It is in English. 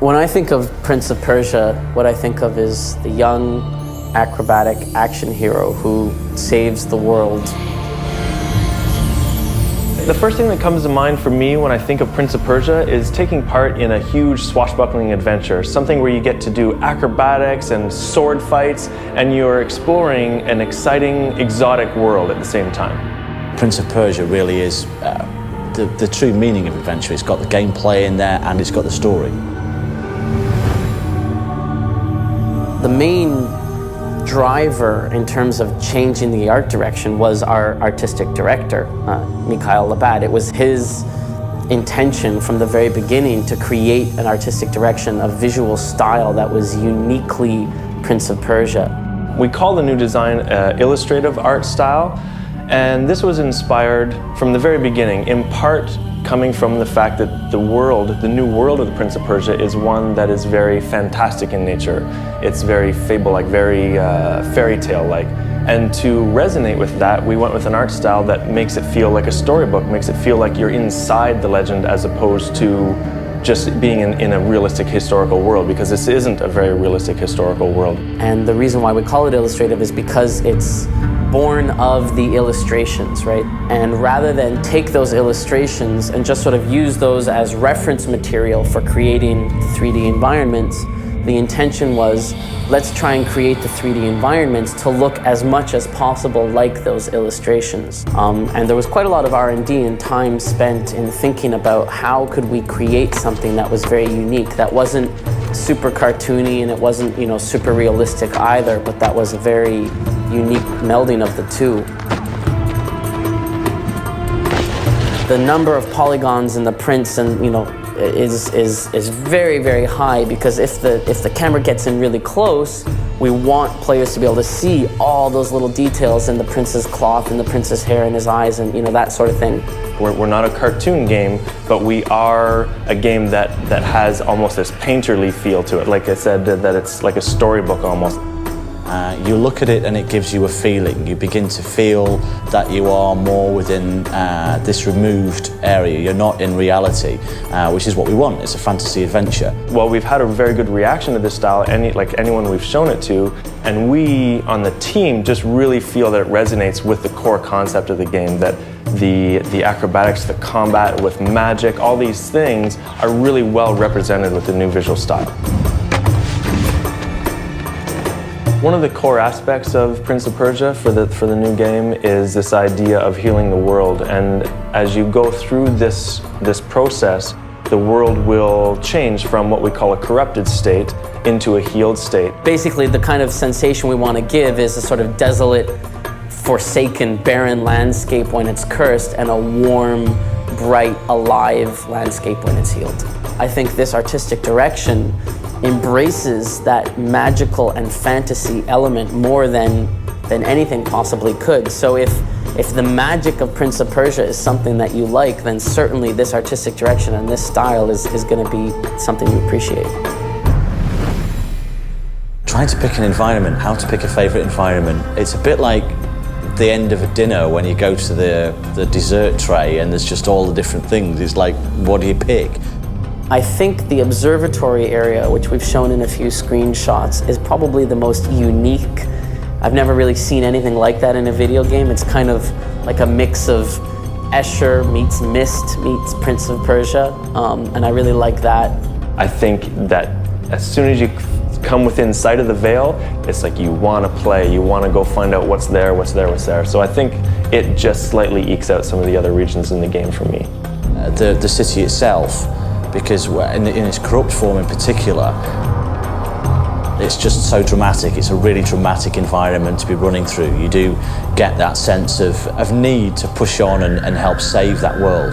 When I think of Prince of Persia, what I think of is the young, acrobatic action hero who saves the world. The first thing that comes to mind for me when I think of Prince of Persia is taking part in a huge swashbuckling adventure, something where you get to do acrobatics and sword fights, and you're exploring an exciting, exotic world at the same time. Prince of Persia really is the true meaning of adventure. It's got the gameplay in there and it's got the story. The main driver in terms of changing the art direction was our artistic director, Mikhail Labat. It was his intention from the very beginning to create an artistic direction, a visual style that was uniquely Prince of Persia. We call the new design illustrative art style, and this was inspired from the very beginning, in part coming from the fact that the new world of the Prince of Persia is one that is very fantastic in nature. It's very fable-like, very fairy tale-like. And to resonate with that, we went with an art style that makes it feel like a storybook, makes it feel like you're inside the legend as opposed to just being in a realistic historical world, because this isn't a very realistic historical world. And the reason why we call it illustrative is because it's born of the illustrations, right? And rather than take those illustrations and just sort of use those as reference material for creating 3D environments, the intention was, let's try and create the 3D environments to look as much as possible like those illustrations. And there was quite a lot of R&D and time spent in thinking about how could we create something that was very unique, that wasn't super cartoony and it wasn't, you know, super realistic either, but that was a very unique melding of the two. The number of polygons in the prints and, you know, is very, very high, because if the camera gets in really close, we want players to be able to see all those little details in the prince's cloth and the prince's hair and his eyes and, you know, that sort of thing. We're not a cartoon game, but we are a game that has almost this painterly feel to it. Like I said, that it's like a storybook almost. You look at it and it gives you a feeling. You begin to feel that you are more within this removed area. You're not in reality, which is what we want. It's a fantasy adventure. Well, we've had a very good reaction to this style, like anyone we've shown it to, and we on the team just really feel that it resonates with the core concept of the game, that the acrobatics, the combat with magic, all these things are really well represented with the new visual style. One of the core aspects of Prince of Persia for the new game is this idea of healing the world, and as you go through this process, the world will change from what we call a corrupted state into a healed state. Basically, the kind of sensation we want to give is a sort of desolate, forsaken, barren landscape when it's cursed, and a warm, bright, alive landscape when it's healed. I think this artistic direction embraces that magical and fantasy element more than anything possibly could. So if the magic of Prince of Persia is something that you like, then certainly this artistic direction and this style is going to be something you appreciate. Trying to pick an environment, how to pick a favorite environment, it's a bit like the end of a dinner when you go to the dessert tray and there's just all the different things. It's like, what do you pick? I think the observatory area, which we've shown in a few screenshots, is probably the most unique. I've never really seen anything like that in a video game. It's kind of like a mix of Escher meets Myst meets Prince of Persia, and I really like that. I think that as soon as you come within sight of the veil, it's like you want to play, you want to go find out what's there, what's there, what's there. So I think it just slightly ekes out some of the other regions in the game for me. The city itself, because in its corrupt form in particular, it's just so dramatic. It's a really dramatic environment to be running through. You do get that sense of need to push on and help save that world.